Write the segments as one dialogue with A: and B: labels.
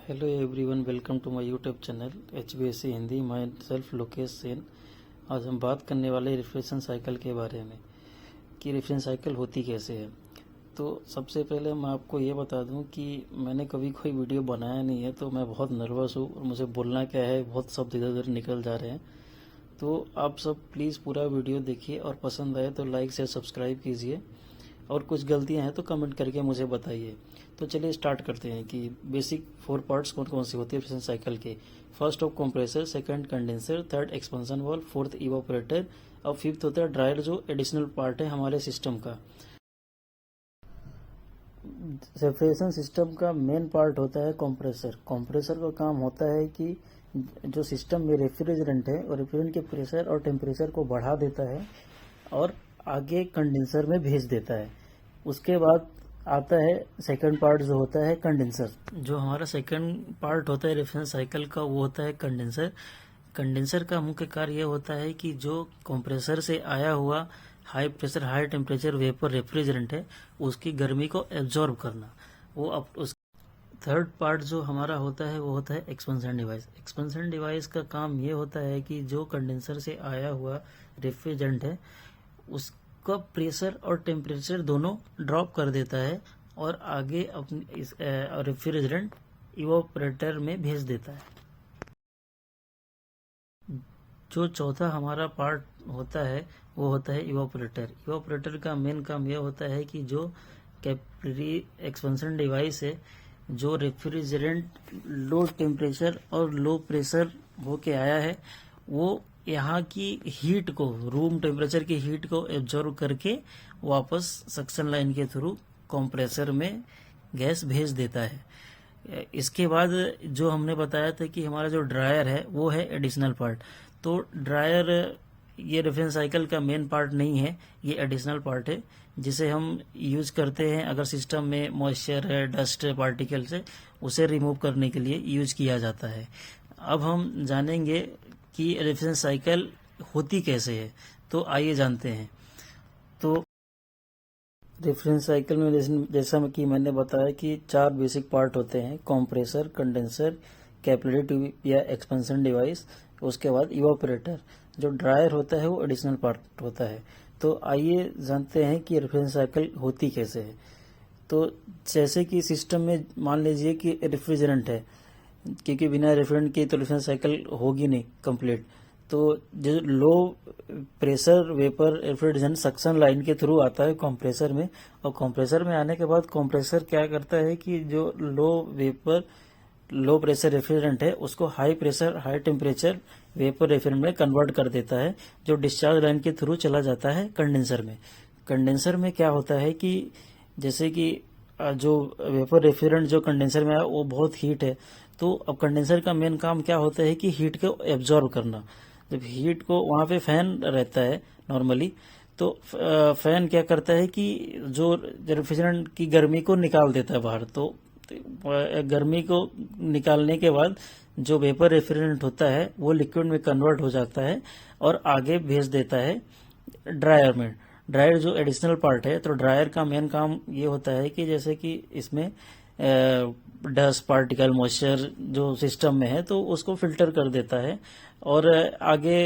A: Hello everyone, welcome to my YouTube channel HBSC Hindi. Myself Lokesh Sen. आज हम बात करने वाले रिफ्रेशन साइकिल के बारे में कि रिफ्रेशन साइकिल होती कैसे है। तो सबसे पहले मैं आपको ये बता दूं कि मैंने कभी कोई वीडियो बनाया नहीं है, तो मैं बहुत नर्वस हूँ और मुझे बोलना क्या है, बहुत शब्द इधर उधर निकल जा रहे हैं। तो आप सब प्लीज़ पूरा वीडियो देखिए और पसंद आए तो लाइक शेयर सब्सक्राइब कीजिए, और कुछ गलतियां हैं तो कमेंट करके मुझे बताइए। तो चलिए स्टार्ट करते हैं कि बेसिक 4 पार्ट्स कौन कौन से होते हैं रिफ्रेशन साइकिल के। First of compressor, second condenser, third expansion valve, fourth evaporator और फिफ्थ होता है ड्रायर, जो एडिशनल पार्ट है हमारे सिस्टम का। रेफ्रिजरेशन सिस्टम का मेन पार्ट होता है कंप्रेसर। कंप्रेसर का काम होता है कि जो सिस्टम में रेफ्रिजरेंट है और रेफ्रिजरेंट के प्रेशर और टेम्परेचर को बढ़ा देता है और आगे कंडेंसर में भेज देता है। उसके बाद आता है सेकंड पार्ट जो होता है कंडेंसर। जो हमारा सेकंड पार्ट होता है रेफ्रिजरेशन साइकिल का वो होता है कंडेंसर। कंडेंसर का मुख्य कार्य यह होता है कि जो कंप्रेसर से आया हुआ high pressure high temperature vapour refrigerant है उसकी गर्मी को एब्जॉर्ब करना। वो अब उस थर्ड पार्ट जो हमारा होता है वो होता है एक्सपेंशन डिवाइस। एक्सपेंशन डिवाइस का काम ये होता है कि जो कंडेंसर से आया हुआ रेफ्रिजरेंट है उसका प्रेशर और टेम्परेचर दोनों ड्रॉप कर देता है और आगे अपने रेफ्रिजरेंट इवापोरेटर में भेज देता है। जो चौथा हमारा पार्ट होता है वो होता है इवापोरेटर। इवापोरेटर का मेन काम यह होता है कि जो कैपिलरी एक्सपेंशन डिवाइस है, जो रेफ्रिजरेंट लो टेम्परेचर और लो प्रेशर होके आया है, वो यहाँ की हीट को, रूम टेम्परेचर की हीट को एब्जॉर्व करके वापस सक्शन लाइन के थ्रू कंप्रेसर में गैस भेज देता है। इसके बाद जो हमने बताया था कि हमारा जो ड्रायर है वो है एडिशनल पार्ट। तो ड्रायर ये रेफ्रिजरेशन साइकिल का मेन पार्ट नहीं है, ये एडिशनल पार्ट है जिसे हम यूज करते हैं अगर सिस्टम में मॉइस्चर है, डस्ट है, पार्टिकल्स है, उसे रिमूव करने के लिए यूज किया जाता है। अब हम जानेंगे कि रेफ्रिजरेशन साइकिल होती कैसे है, तो आइए जानते हैं। तो रेफ्रिजरेशन साइकिल में जैसा कि मैंने बताया कि 4 बेसिक पार्ट होते हैं, कंप्रेसर, कंडेंसर, कैपिलरी ट्यूब या एक्सपेंशन डिवाइस, उसके बाद इवापोरेटर। जो ड्रायर होता है वो एडिशनल पार्ट होता है। तो आइए जानते हैं कि रेफ्रिजरेशन साइकिल होती कैसे है। तो जैसे कि सिस्टम में मान लीजिए कि रेफ्रिजरेंट है, क्योंकि बिना रेफ्रिजरेंट के तो रेफ्रिजरेशन साइकिल होगी नहीं कंप्लीट। तो जो low pressure vapour refrigerant suction line के थ्रू आता है कंप्रेसर में, और कंप्रेसर में आने के बाद कंप्रेसर क्या करता है कि जो लो प्रेशर रेफ्रिजरेंट है उसको high pressure high temperature vapour refrigerant में कन्वर्ट कर देता है, जो डिस्चार्ज लाइन के थ्रू चला जाता है कंडेंसर में। कंडेंसर में क्या होता है कि जैसे कि जो वेपर रेफ्रिजरेंट जो कंडेंसर में है वो बहुत हीट है, तो अब कंडेंसर का मेन काम क्या होता है कि हीट को एब्जॉर्ब करना। जब हीट को, वहां पे फैन रहता है नॉर्मली, तो फैन क्या करता है कि जो रेफ्रिजरेंट की गर्मी को निकाल देता है बाहर। तो गर्मी को निकालने के बाद जो वेपर रेफ्रिजरेंट होता है वो लिक्विड में कन्वर्ट हो जाता है और आगे भेज देता है ड्रायर में। ड्रायर जो एडिशनल पार्ट है, तो ड्रायर का मेन काम ये होता है कि जैसे कि इसमें डस्ट पार्टिकल मॉइस्चर जो सिस्टम में है तो उसको फिल्टर कर देता है और आगे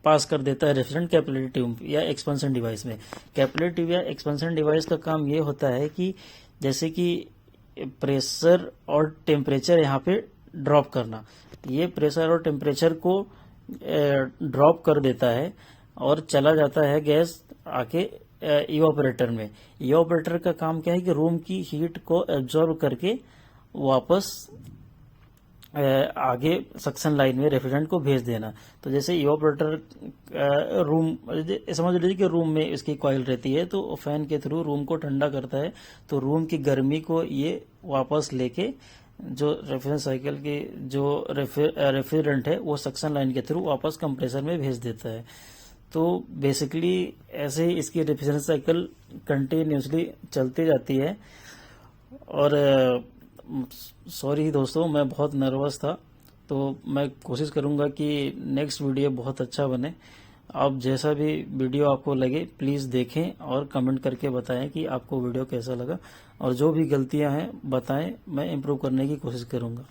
A: पास कर देता है रेफ्रिजरेंट कैपिलरी ट्यूब या एक्सपेंशन डिवाइस में। कैपिलरी ट्यूब या एक्सपेंशन डिवाइस का काम ये होता है कि जैसे कि प्रेशर और टेम्परेचर यहाँ पे ड्रॉप करना, ये प्रेशर और टेम्परेचर को ड्रॉप कर देता है और चला जाता है गैस आके इवापोरेटर में। इवापोरेटर का काम क्या है कि रूम की हीट को एब्जॉर्ब करके वापस आगे सक्शन लाइन में रेफ्रिजरेंट को भेज देना। तो जैसे इवापोरेटर रूम, समझ लीजिए कि रूम में इसकी कॉइल रहती है, तो फैन के थ्रू रूम को ठंडा करता है, तो रूम की गर्मी को ये वापस लेके जो रेफ्रिजरेशन साइकिल की जो रेफ्रिजरेंट है वो सक्शन लाइन के थ्रू वापस कंप्रेसर में भेज देता है। तो बेसिकली ऐसे ही इसकी रेफ्रिजरेशन साइकिल कंटिन्यूसली चलती जाती है। और सॉरी दोस्तों, मैं बहुत नर्वस था, तो मैं कोशिश करूंगा कि नेक्स्ट वीडियो बहुत अच्छा बने। आप जैसा भी वीडियो आपको लगे प्लीज़ देखें और कमेंट करके बताएं कि आपको वीडियो कैसा लगा, और जो भी गलतियां हैं बताएं, मैं इम्प्रूव करने की कोशिश करूंगा।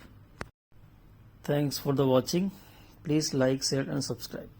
A: Thanks for the watching. Please like, share and subscribe.